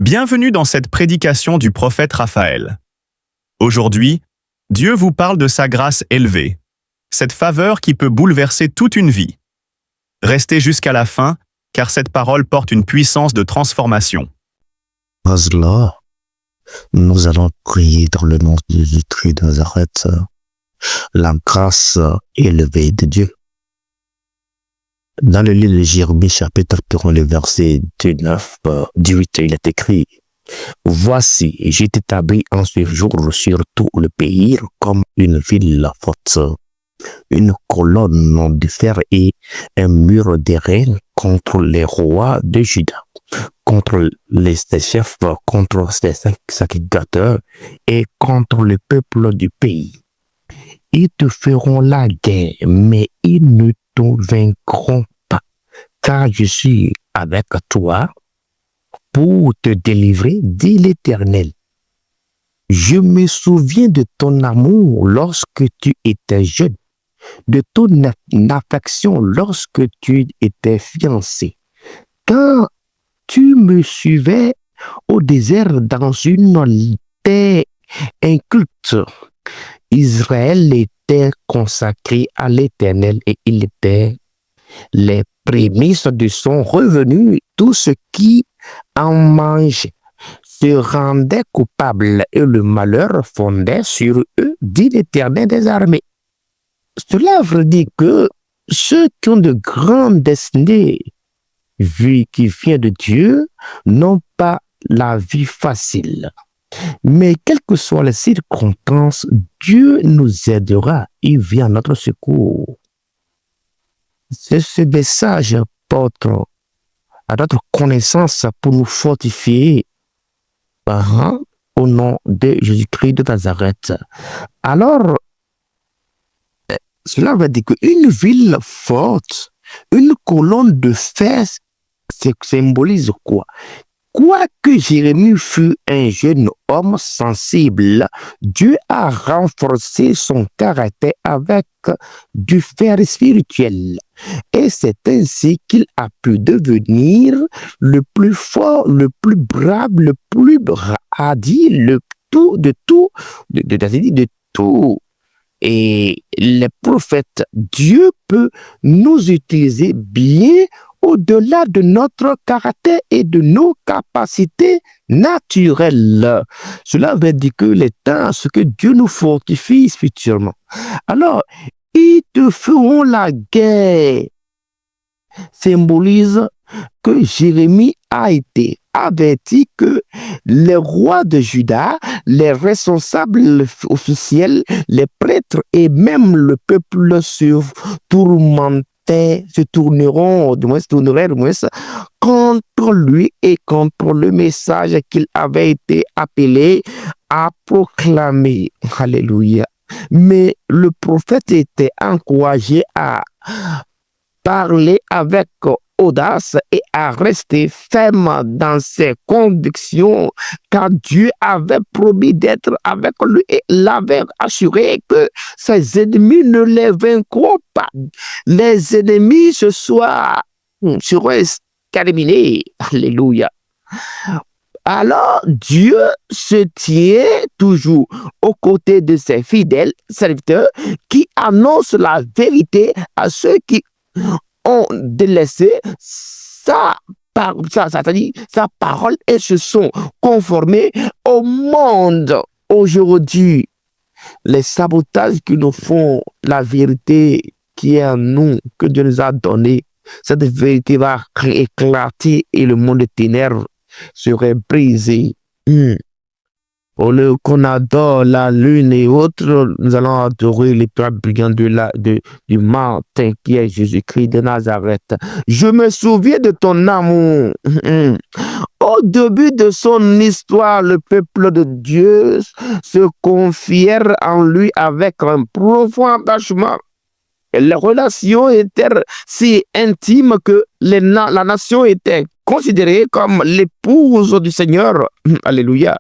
Bienvenue dans cette prédication du prophète Raphaël. Aujourd'hui, Dieu vous parle de sa grâce élevée, cette faveur qui peut bouleverser toute une vie. Restez jusqu'à la fin, car cette parole porte une puissance de transformation. Là, nous allons prier dans le nom de Jésus-Christ de Nazareth, la grâce élevée de Dieu. Dans le livre de Jérémie, chapitre 1, le verset 9, 18, il est écrit: Voici, j'ai établi en ce jour sur tout le pays comme une ville forte, une colonne de fer et un mur d'airain contre les rois de Juda, contre les chefs, contre les sacrificateurs et contre le peuple du pays. Ils te feront la guerre, mais ils ne te vaincront pas, car je suis avec toi pour te délivrer, dit l'Éternel. Je me souviens de ton amour lorsque tu étais jeune, de ton affection lorsque tu étais fiancé, quand tu me suivais au désert dans une terre inculte. Israël était consacré à l'Éternel et il était les prémices de son revenu. Tout ce qui en mangeait se rendait coupable et le malheur fondait sur eux, dit l'Éternel des armées. Cela veut dire que ceux qui ont de grandes destinées, vie qui vient de Dieu, n'ont pas la vie facile. Mais quelles que soient les circonstances, Dieu nous aidera. Il vient à notre secours. Ce message porte à notre connaissance pour nous fortifier au nom de Jésus-Christ de Nazareth. Alors, cela veut dire qu'une ville forte, une colonne de fer, symbolise quoi? Quoique Jérémie fut un jeune homme sensible, Dieu a renforcé son caractère avec du fer spirituel. Et c'est ainsi qu'il a pu devenir le plus fort, le plus brave, le plus hardi, de tout. Et les prophètes, Dieu peut nous utiliser bien au-delà de notre caractère et de nos capacités naturelles. Cela veut dire que les temps, ce que Dieu nous fortifie spirituellement. Alors, ils te feront la guerre. Symbolise que Jérémie a été averti que les rois de Juda, les responsables officiels, les prêtres et même le peuple se tourneraient contre lui et contre le message qu'il avait été appelé à proclamer. Alléluia. Mais le prophète était encouragé à parler avec audace et à rester ferme dans ses convictions, car Dieu avait promis d'être avec lui et l'avait assuré que ses ennemis ne les vaincront pas. Les ennemis seraient exterminés. Alléluia. Alors, Dieu se tient toujours aux côtés de ses fidèles serviteurs qui annoncent la vérité à ceux qui ont délaissé sa parole et se sont conformés au monde. Aujourd'hui, les sabotages qui nous font la vérité qui est en nous, que Dieu nous a donnée, cette vérité va éclater et le monde des ténèbres serait brisé. Au lieu qu'on adore la lune et autres, nous allons adorer les brigands du matin qui est Jésus-Christ de Nazareth. Je me souviens de ton amour. Au début de son histoire, le peuple de Dieu se confièrent en lui avec un profond attachement. Et les relations étaient si intimes que la nation était considérée comme l'épouse du Seigneur. Alléluia.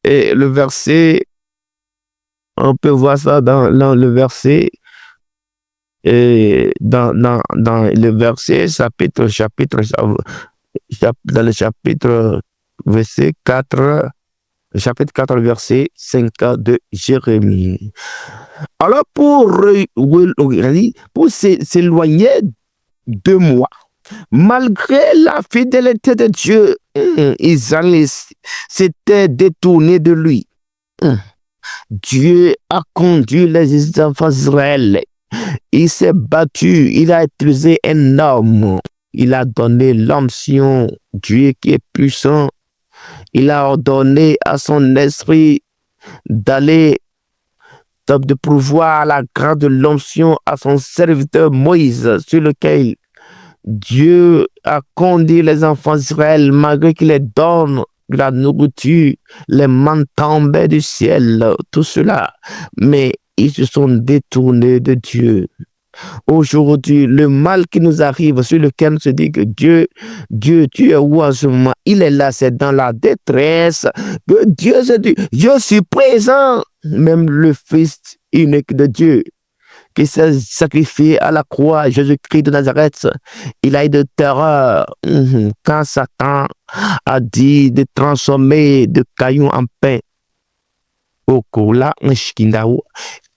Et le verset, on peut voir ça dans le verset, dans le verset, dans le chapitre verset 4, chapitre 4, verset 5 de Jérémie. Alors, pour s'éloigner de moi, malgré la fidélité de Dieu, Israël s'était détourné de lui. Dieu a conduit les enfants d'Israël. Il s'est battu, il a utilisé un homme. Il a donné l'onction, Dieu qui est puissant. Il a ordonné à son esprit d'aller de pouvoir la grâce de l'onction à son serviteur Moïse, sur lequel Dieu a conduit les enfants d'Israël, malgré qu'il les donne la nourriture, les mannes tombaient du ciel, tout cela. Mais ils se sont détournés de Dieu. Aujourd'hui, le mal qui nous arrive, sur lequel on se dit que Dieu, tu es où en ce moment? Il est là, c'est dans la détresse que Dieu se dit, je suis présent. Même le Fils unique de Dieu, qui s'est sacrifié à la croix, Jésus-Christ de Nazareth, il a eu de terreur quand Satan a dit de transformer de cailloux en pain.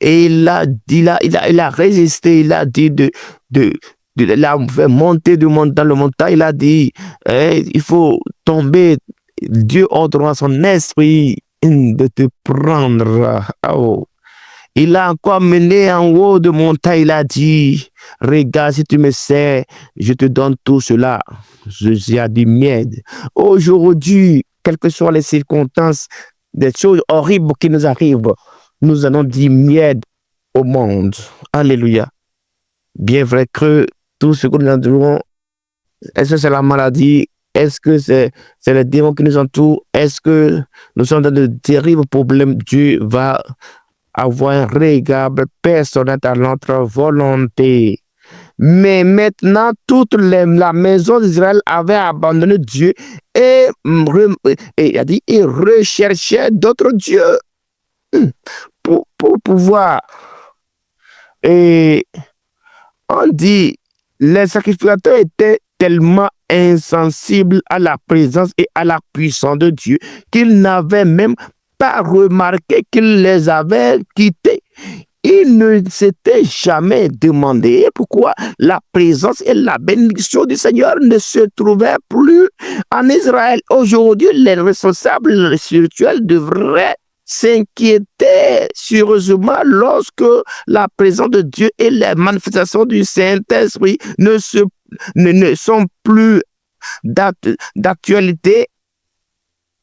Et il a dit, il a résisté, il a dit de la monter dans le montagne, il a dit, il faut tomber, Dieu ordonnera son esprit de te prendre. Oh. Il a encore mené en haut de montagne, il a dit, regarde, si tu me sais, je te donne tout cela. Jésus a dit, m'aide. Aujourd'hui, quelles que soient les circonstances, des choses horribles qui nous arrivent, nous allons dire m'aide au monde. Alléluia. Bien vrai que tout ce que nous endurons, est-ce que c'est la maladie? Est-ce que c'est les démons qui nous entourent? Est-ce que nous sommes dans de terribles problèmes? Dieu va avoir un regard personnel à notre volonté. Mais maintenant, toute la maison d'Israël avait abandonné Dieu et recherchait d'autres dieux pour pouvoir. Et on dit, les sacrificateurs étaient tellement insensibles à la présence et à la puissance de Dieu qu'ils n'avaient même pas remarqué qu'il les avait quittés. Il ne s'était jamais demandé pourquoi la présence et la bénédiction du Seigneur ne se trouvaient plus en Israël. Aujourd'hui, les responsables spirituels devraient s'inquiéter sérieusement lorsque la présence de Dieu et les manifestations du Saint-Esprit ne sont plus d'actualité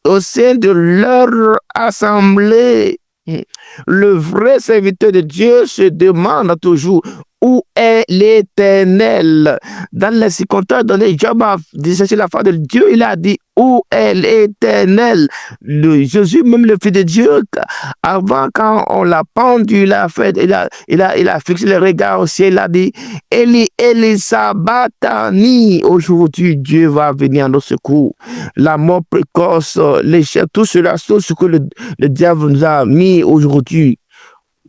au sein de leur assemblée. Le vrai serviteur de Dieu se demande toujours où est l'Éternel. Dans les circonstances données, Job a dit c'est la foi de Dieu, il a dit où est l'Éternel. Jésus, même le Fils de Dieu, avant quand on l'a pendu, il a fixé le regard au ciel, il a dit Eli, Eli, Sabatani. Aujourd'hui, Dieu va venir à nos secours. La mort précoce, l'échec, tout cela, tout ce que le diable nous a mis aujourd'hui,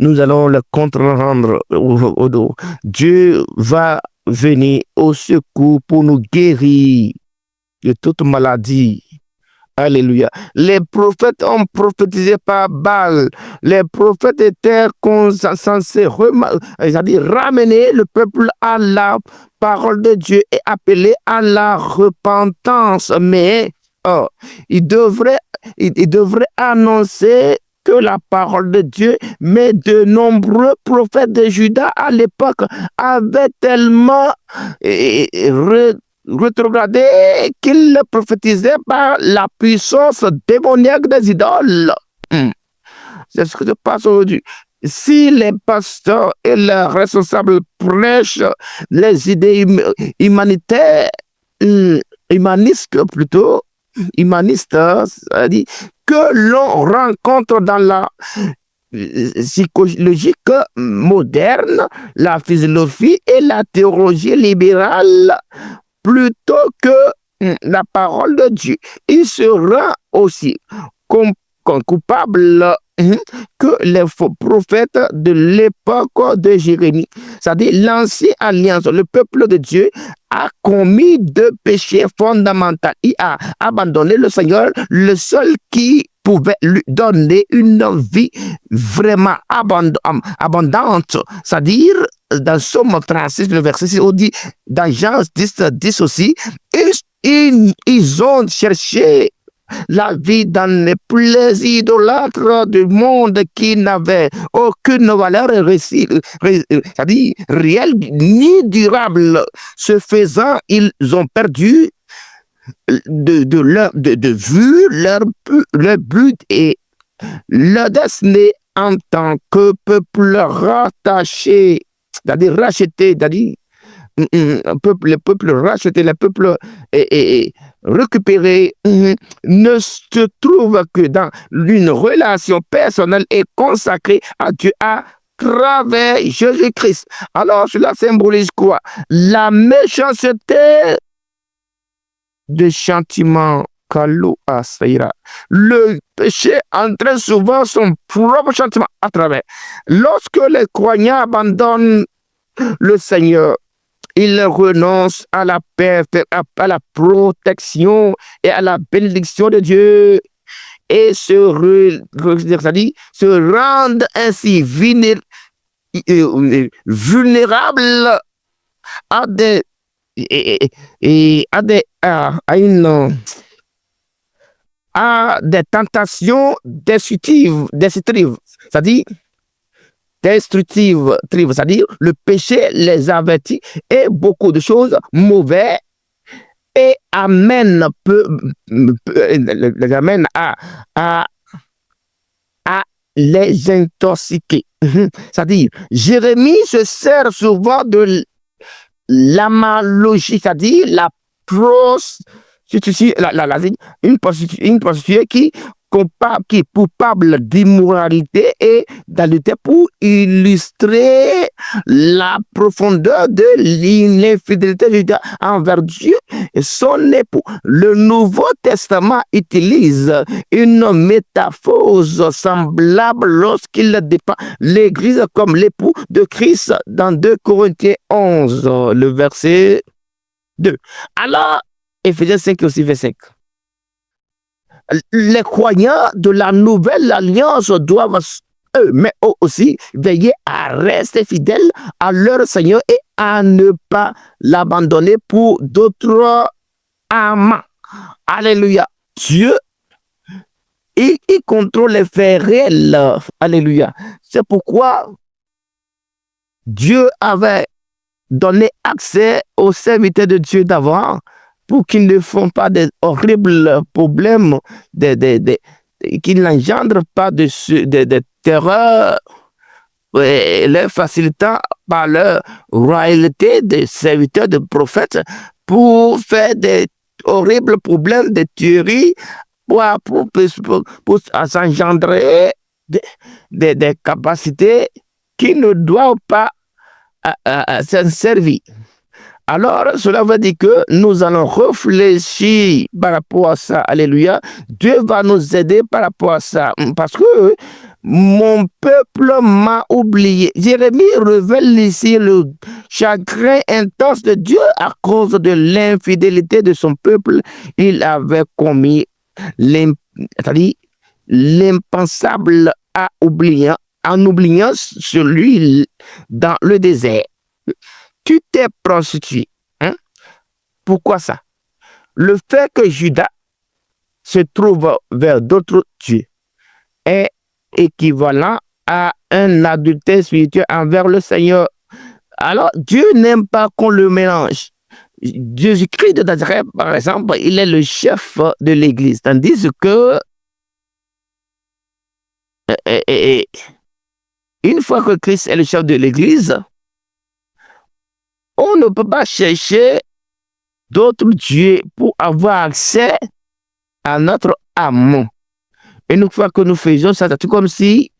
nous allons le contre-rendre au dos. Dieu va venir au secours pour nous guérir de toute maladie. Alléluia. Les prophètes ont prophétisé par Baal. Les prophètes étaient censés ramener le peuple à la parole de Dieu et appeler à la repentance. Mais ils devraient annoncer que la parole de Dieu, mais de nombreux prophètes de Juda à l'époque avaient tellement rétrogradé qu'ils prophétisaient par la puissance démoniaque des idoles. C'est ce que se passe aujourd'hui. Si les pasteurs et les responsables prêchent les idées humanitaires, humanistes plutôt, humanistes, c'est-à-dire que l'on rencontre dans la psychologie moderne, la philosophie et la théologie libérale, plutôt que la parole de Dieu. Il sera aussi coupable que les faux prophètes de l'époque de Jérémie, c'est-à-dire l'ancienne alliance, le peuple de Dieu a commis deux péchés fondamentaux. Il a abandonné le Seigneur, le seul qui pouvait lui donner une vie vraiment abondante, c'est-à-dire dans Somme 36, le verset 6, on dit, dans Jean 10 aussi, ils ont cherché la vie dans les plaisirs idolâtres du monde qui n'avaient aucune valeur c'est-à-dire réelle ni durable. Ce faisant, ils ont perdu de vue leur but et leur destinée en tant que peuple rattaché, c'est-à-dire racheté, c'est-à-dire le peuple racheté, le peuple récupéré ne se trouve que dans une relation personnelle et consacrée à Dieu à travers Jésus-Christ. Alors, cela symbolise quoi? La méchanceté de châtiment qu'Allah assaillera. Le péché entraîne souvent son propre châtiment à travers. Lorsque les croyants abandonnent le Seigneur, ils renoncent à la paix, à la protection et à la bénédiction de Dieu et se rendent ainsi vulnérables à des tentations destructives, c'est-à-dire destructives, c'est-à-dire le péché les avertit et beaucoup de choses mauvaises et les amène à les intoxiquer. C'est-à-dire, Jérémie se sert souvent de l'analogie, c'est-à-dire une prostituée qui est coupable d'immoralité et d'adultère pour illustrer la profondeur de l'infidélité envers Dieu et son époux. Le Nouveau Testament utilise une métaphore semblable lorsqu'il dépeint l'Église comme l'époux de Christ dans 2 Corinthiens 11, le verset 2. Alors, Éphésiens 5 aussi, verset 5. Les croyants de la nouvelle alliance doivent mais aussi veiller à rester fidèles à leur Seigneur et à ne pas l'abandonner pour d'autres amants. Alléluia. Dieu, il contrôle les faits réels. Alléluia. C'est pourquoi Dieu avait donné accès aux serviteurs de Dieu d'avant pour qu'ils ne font pas des horribles problèmes, qu'ils n'engendrent pas de terreur, les facilitant par leur royauté de serviteurs, de prophètes, pour faire des horribles problèmes de tuerie, pour engendrer des capacités qui ne doivent pas s'en servir. Alors, cela veut dire que nous allons réfléchir par rapport à ça. Alléluia. Dieu va nous aider par rapport à ça. Parce que mon peuple m'a oublié. Jérémie révèle ici le chagrin intense de Dieu à cause de l'infidélité de son peuple. Il avait commis l'impensable en oubliant celui dans le désert. Tu t'es prostitué. Pourquoi ça? Le fait que Judas se trouve vers d'autres dieux est équivalent à un adultère spirituel envers le Seigneur. Alors, Dieu n'aime pas qu'on le mélange. Jésus-Christ de Nazareth, par exemple, il est le chef de l'Église, tandis que une fois que Christ est le chef de l'Église, on ne peut pas chercher d'autres dieux pour avoir accès à notre âme. Une fois que nous faisons ça, c'est comme si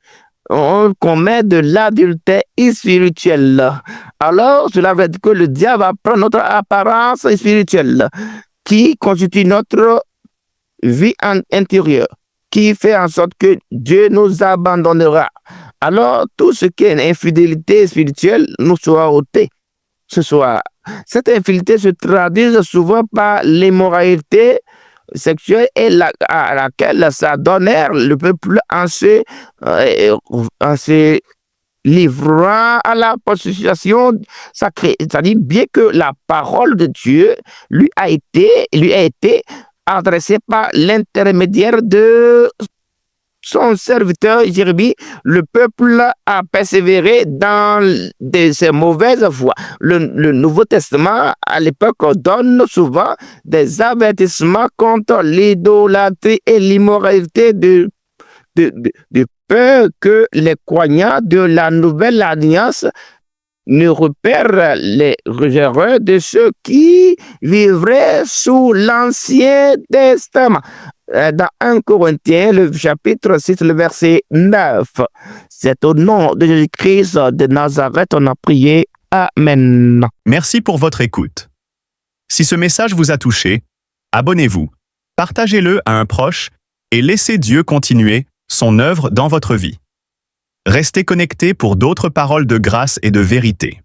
on commet de l'adultère spirituel. Alors, cela veut dire que le diable va prendre notre apparence spirituelle qui constitue notre vie intérieure, qui fait en sorte que Dieu nous abandonnera. Alors, tout ce qui est une infidélité spirituelle nous sera ôté. Cette infidélité se traduit souvent par l'immoralité sexuelle à laquelle s'adonnèrent le peuple en se livrant à la prostitution sacrée. C'est-à-dire, bien que la parole de Dieu lui a été adressée par l'intermédiaire de son serviteur Jérémie, le peuple a persévéré dans ses mauvaises voies. Le Nouveau Testament, à l'époque, donne souvent des avertissements contre l'idolâtrie et l'immoralité de peur que les croyants de la Nouvelle Alliance ne repèrent les erreurs de ceux qui vivraient sous l'Ancien Testament. Dans 1 Corinthiens, le chapitre 6, le verset 9. C'est au nom de Jésus-Christ de Nazareth, on a prié. Amen. Merci pour votre écoute. Si ce message vous a touché, abonnez-vous, partagez-le à un proche et laissez Dieu continuer son œuvre dans votre vie. Restez connectés pour d'autres paroles de grâce et de vérité.